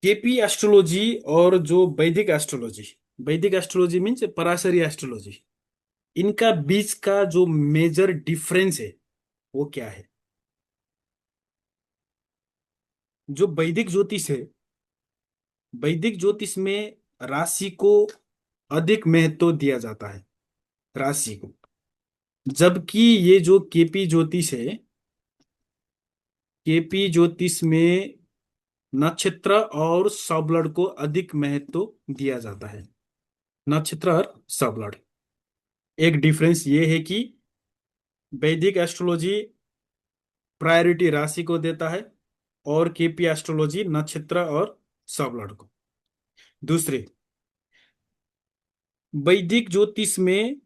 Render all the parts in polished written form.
KP astrology और जो वैदिक एस्ट्रोलॉजी मीन्स पराशरी एस्ट्रोलॉजी, इनका बीच का जो मेजर डिफरेंस है वो क्या है? जो वैदिक ज्योतिष है, वैदिक ज्योतिष में राशि को अधिक महत्व दिया जाता है, राशि को। जबकि ये जो केपी ज्योतिष है, केपी ज्योतिष में नक्षत्र और सबलड़ को अधिक महत्व दिया जाता है। नक्षत्र और सबलड़, एक डिफरेंस ये है कि वैदिक एस्ट्रोलॉजी प्रायोरिटी राशि को देता है और केपी एस्ट्रोलॉजी नक्षत्र और सबलड़ को। दूसरे, वैदिक ज्योतिष में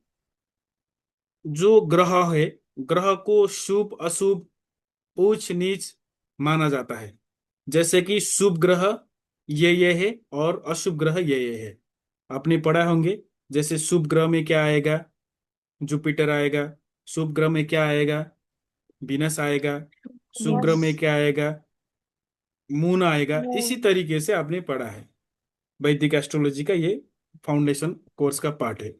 जो ग्रह है, ग्रह को शुभ अशुभ ऊंच नीच माना जाता है। जैसे कि शुभ ग्रह ये है और अशुभ ग्रह ये है। आपने पढ़ा होंगे, जैसे शुभ ग्रह में क्या आएगा? जुपिटर आएगा। शुभ ग्रह में क्या आएगा? विनस आएगा। शुभ ग्रह यस। में क्या आएगा? मून आएगा। इसी तरीके से आपने पढ़ा है। वैदिक एस्ट्रोलॉजी का ये फाउंडेशन कोर्स का पार्ट है।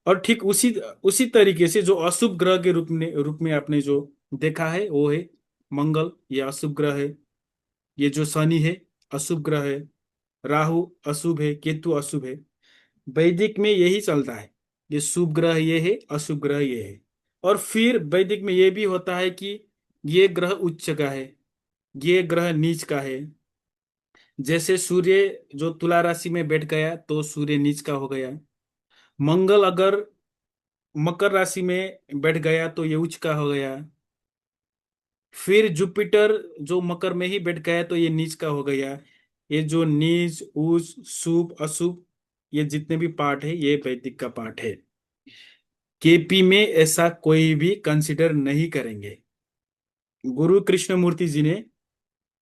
और ठीक उसी उसी तरीके से जो अशुभ ग्रह के रूप में आपने जो देखा है वो है मंगल, ये अशुभ ग्रह है। ये जो शनि है अशुभ ग्रह है। राहु अशुभ है, केतु अशुभ है। वैदिक में यही चलता है, ये शुभ ग्रह ये है, अशुभ ग्रह ये है। और फिर वैदिक में ये भी होता है कि ये ग्रह उच्च का है, ये ग्रह नीच का है। जैसे सूर्य जो तुला राशि में बैठ गया तो सूर्य नीच का हो गया। मंगल अगर मकर राशि में बैठ गया तो ये उच्च का हो गया। फिर जुपिटर जो मकर में ही बैठ गया तो ये नीच का हो गया। ये जो नीच उच्च शुभ अशुभ, ये जितने भी पार्ट है ये वैदिक का पार्ट है। केपी में ऐसा कोई भी कंसिडर नहीं करेंगे। गुरु कृष्णमूर्ति जी ने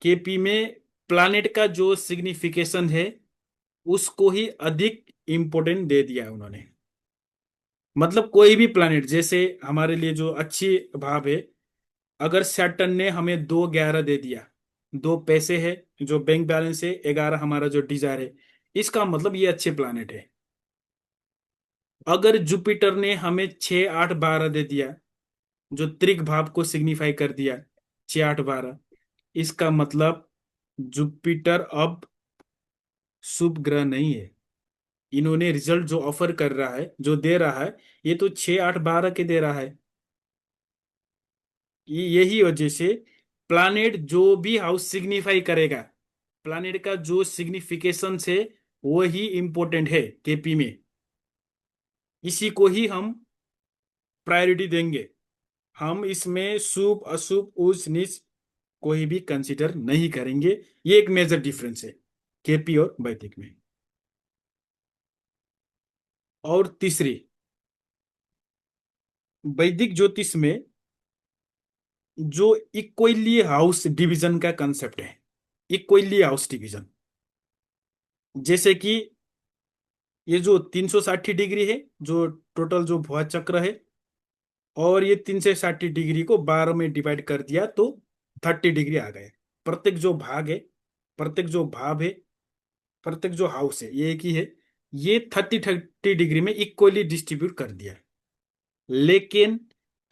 केपी में प्लानेट का जो सिग्निफिकेशन है उसको ही अधिक इम्पोर्टेंट दे दिया उन्होंने। मतलब कोई भी प्लानेट, जैसे हमारे लिए जो अच्छी भाव है, अगर सैटर्न ने हमें 2 11 दे दिया, 2 पैसे है, जो बैंक बैलेंस है 11, हमारा जो डिजायर है, इसका मतलब ये अच्छे प्लानेट है। अगर जुपिटर ने हमें 6 8 12 दे दिया, जो त्रिक भाव को सिग्निफाई कर दिया, 6 8 12, इसका मतलब जुपिटर अब शुभ ग्रह नहीं है। इन्होंने रिजल्ट जो ऑफर कर रहा है, जो दे रहा है, ये तो 6 8 12 के दे रहा है। यही वजह से प्लानेट जो भी हाउस सिग्निफाई करेगा, प्लानेट का जो सिग्निफिकेशन है वो ही इंपॉर्टेंट है केपी में। इसी को ही हम प्रायोरिटी देंगे। हम इसमें शुभ अशुभ उच्च नीच कोई भी कंसिडर नहीं करेंगे। ये एक मेजर डिफरेंस है केपी और वैदिक में। और तीसरी, वैदिक ज्योतिष में जो इक्वली हाउस डिवीजन का कंसेप्ट है, इक्वली हाउस डिवीजन, जैसे कि ये जो 360 डिग्री है, जो टोटल जो भुआ चक्र है, और ये 360 डिग्री को 12 में डिवाइड कर दिया तो 30 डिग्री आ गए। प्रत्येक जो भाग है, प्रत्येक जो भाव है, प्रत्येक जो हाउस है, ये एक ही है। ये 30 30 डिग्री में इक्वली डिस्ट्रीब्यूट कर दिया। लेकिन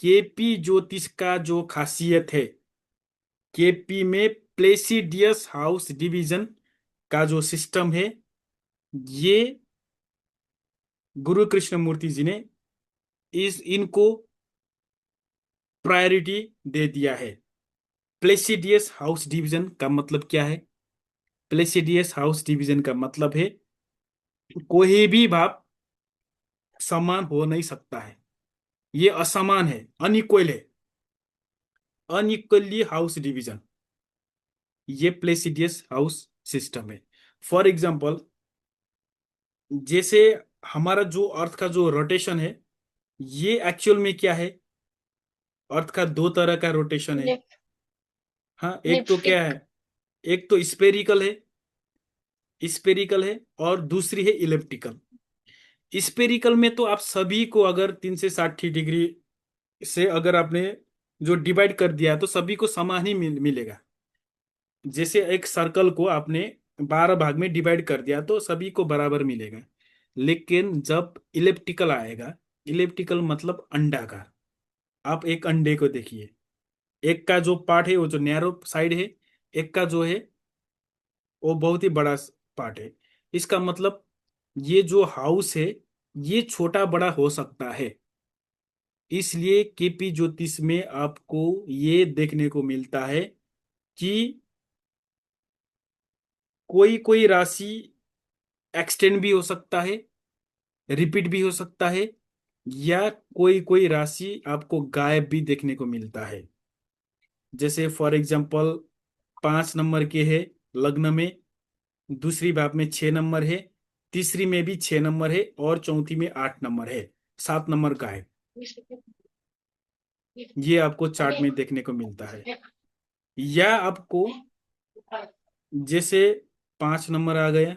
केपी ज्योतिष का जो खासियत है, केपी में प्लेसिडियस हाउस डिवीजन का जो सिस्टम है, ये गुरु कृष्णमूर्ति जी ने इस इनको प्रायोरिटी दे दिया है। प्लेसिडियस हाउस डिवीजन का मतलब क्या है? प्लेसिडियस हाउस डिवीजन का मतलब है कोई भी भाव समान हो नहीं सकता है, ये असमान है, अनइक्वल है। अनइक्वली हाउस डिवीजन, ये प्लेसिडियस हाउस सिस्टम है। फॉर एग्जाम्पल, जैसे हमारा जो अर्थ का जो रोटेशन है, ये एक्चुअल में क्या है? अर्थ का 2 तरह का रोटेशन है। हाँ, एक तो क्या लिपस्टिक। है? एक तो स्पेरिकल है, स्पेरिकल है, और दूसरी है इलिप्टिकल। स्पेरिकल में तो आप सभी को अगर 360 डिग्री से अगर आपने जो डिवाइड कर दिया तो सभी को समान ही मिलेगा। जैसे एक सर्कल को आपने 12 भाग में डिवाइड कर दिया तो सभी को बराबर मिलेगा। लेकिन जब इलिप्टिकल आएगा, इलिप्टिकल मतलब अंडाकार, आप एक अंडे को देखिए, एक का जो पार्ट है वो जो नैरो साइड है, एक का जो है वो बहुत ही बड़ा पार्ट है। इसका मतलब ये जो हाउस है ये छोटा बड़ा हो सकता है। इसलिए केपी ज्योतिष में आपको ये देखने को मिलता है कि कोई कोई राशि एक्सटेंड भी हो सकता है, रिपीट भी हो सकता है, या कोई कोई राशि आपको गायब भी देखने को मिलता है। जैसे फॉर एग्जांपल 5 नंबर के है लग्न में, दूसरी भाव में 6 नंबर है, तीसरी में भी 6 नंबर है, और चौथी में 8 नंबर है, 7 नंबर का है। ये आपको चार्ट में देखने को मिलता है। या आपको जैसे 5 नंबर आ गया,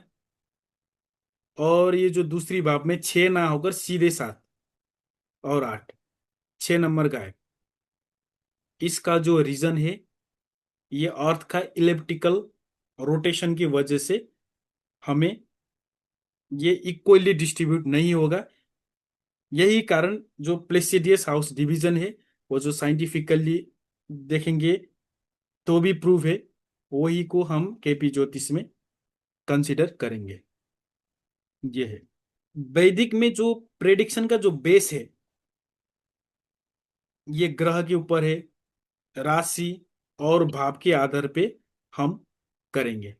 और ये जो दूसरी भाव में 6 ना होकर सीधे 7 और 8, 6 नंबर का है। इसका जो रीजन है, ये अर्थ का इलिप्टिकल रोटेशन की वजह से हमें ये इक्वली डिस्ट्रीब्यूट नहीं होगा। यही कारण जो प्लेसिडियस हाउस डिवीजन है, वो जो साइंटिफिकली देखेंगे तो भी प्रूव है, वही को हम केपी ज्योतिष में कंसिडर करेंगे। ये है वैदिक में जो प्रेडिक्शन का जो बेस है, ये ग्रह के ऊपर है, राशि और भाव के आधार पे हम करेंगे।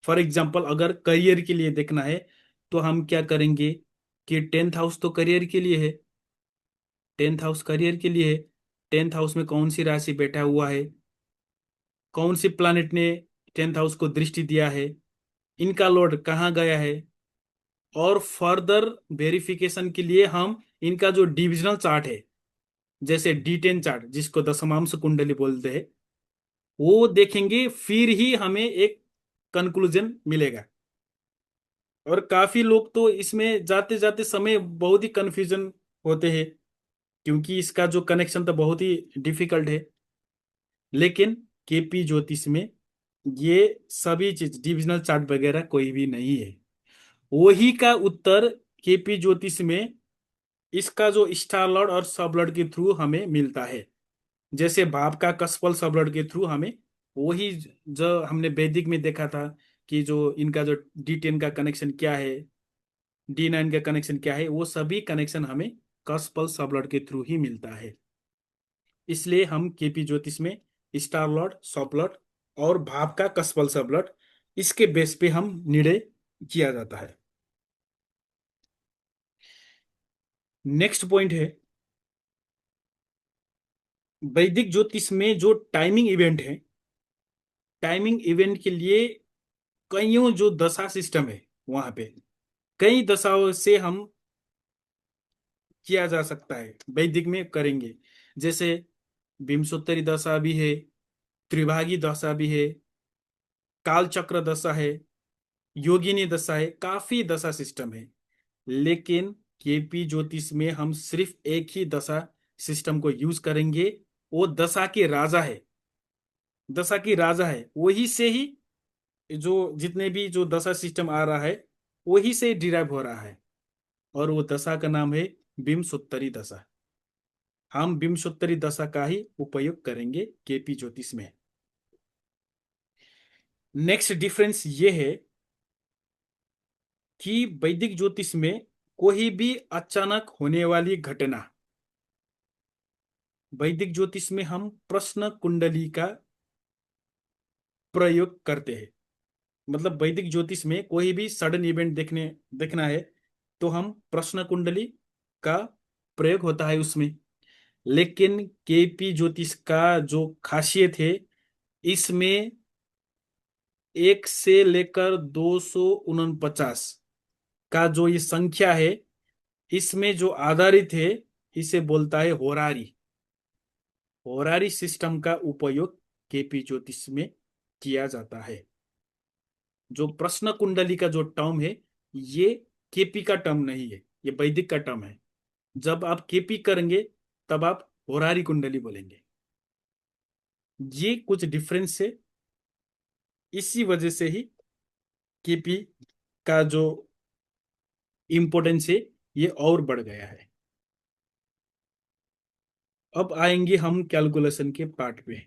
फॉर एग्जाम्पल अगर करियर के लिए देखना है तो हम क्या करेंगे कि 10th हाउस तो करियर के लिए है, 10th हाउस करियर के लिए है। 10th हाउस में कौन सी राशि बैठा हुआ है, कौन सी प्लैनेट ने 10th हाउस को दृष्टि दिया है, इनका लॉर्ड कहाँ गया है, और फर्दर वेरिफिकेशन के लिए हम इनका जो डिविजनल चार्ट है, जैसे D10 चार्ट जिसको दशमांश कुंडली बोलते हैं, वो देखेंगे, फिर ही हमें एक कंक्लूजन मिलेगा। और काफी लोग तो इसमें जाते जाते समय बहुत ही कंफ्यूजन होते हैं, क्योंकि इसका जो कनेक्शन तो बहुत ही डिफिकल्ट है। लेकिन केपी ज्योतिष में ये सभी चीज डिविजनल चार्ट वगैरह कोई भी नहीं है। वही का उत्तर केपी ज्योतिष में इसका जो स्टार लॉर्ड और सब लॉर्ड के थ्रू हमें मिलता है। जैसे भाव का कसफल सब लॉर्ड के थ्रू हमें, वही जो हमने वैदिक में देखा था कि जो इनका जो D10 का कनेक्शन क्या है, D9 का कनेक्शन क्या है, वो सभी कनेक्शन हमें कसफल सब लॉर्ड के थ्रू ही मिलता है। इसलिए हम केपी ज्योतिष में स्टार लॉर्ड, सब लॉर्ड और भाव का कसफल सब लॉर्ड, इसके बेस पे हम निर्णय किया जाता है। नेक्स्ट पॉइंट है, वैदिक ज्योतिष में जो टाइमिंग इवेंट है, टाइमिंग इवेंट के लिए कईयों जो दशा सिस्टम है, वहां पे कई दशाओं से हम किया जा सकता है, वैदिक में करेंगे। जैसे विंशोत्तरी दशा भी है, त्रिभागी दशा भी है, काल चक्र दशा है, योगिनी दशा है, काफी दशा सिस्टम है। लेकिन केपी ज्योतिष में हम सिर्फ एक ही दशा सिस्टम को यूज करेंगे। वो दशा के राजा है, दशा की राजा है, वही से ही जो जितने भी जो दशा सिस्टम आ रहा है वही से डिराइव हो रहा है। और वो दशा का नाम है विंशोत्तरी दशा। हम विंशोत्तरी दशा का ही उपयोग करेंगे केपी ज्योतिष में। नेक्स्ट डिफरेंस ये है कि वैदिक ज्योतिष में कोई भी अचानक होने वाली घटना, वैदिक ज्योतिष में हम प्रश्न कुंडली का प्रयोग करते हैं। मतलब वैदिक ज्योतिष में कोई भी सडन इवेंट देखना है तो हम प्रश्न कुंडली का प्रयोग होता है उसमें। लेकिन केपी ज्योतिष का जो खासियत है, इसमें 1 से लेकर 249 का जो ये संख्या है, इसमें जो आधारित है, इसे बोलता है होरारी। होरारी सिस्टम का उपयोग केपी ज्योतिष में किया जाता है। जो प्रश्न कुंडली का जो टर्म है, ये केपी का टर्म नहीं है, ये वैदिक का टर्म है। जब आप केपी करेंगे तब आप होरारी कुंडली बोलेंगे। ये कुछ डिफरेंस है, इसी वजह से ही केपी का जो इम्पोर्टेंस है ये और बढ़ गया है। अब आएंगे हम कैलकुलेशन के पार्ट पे।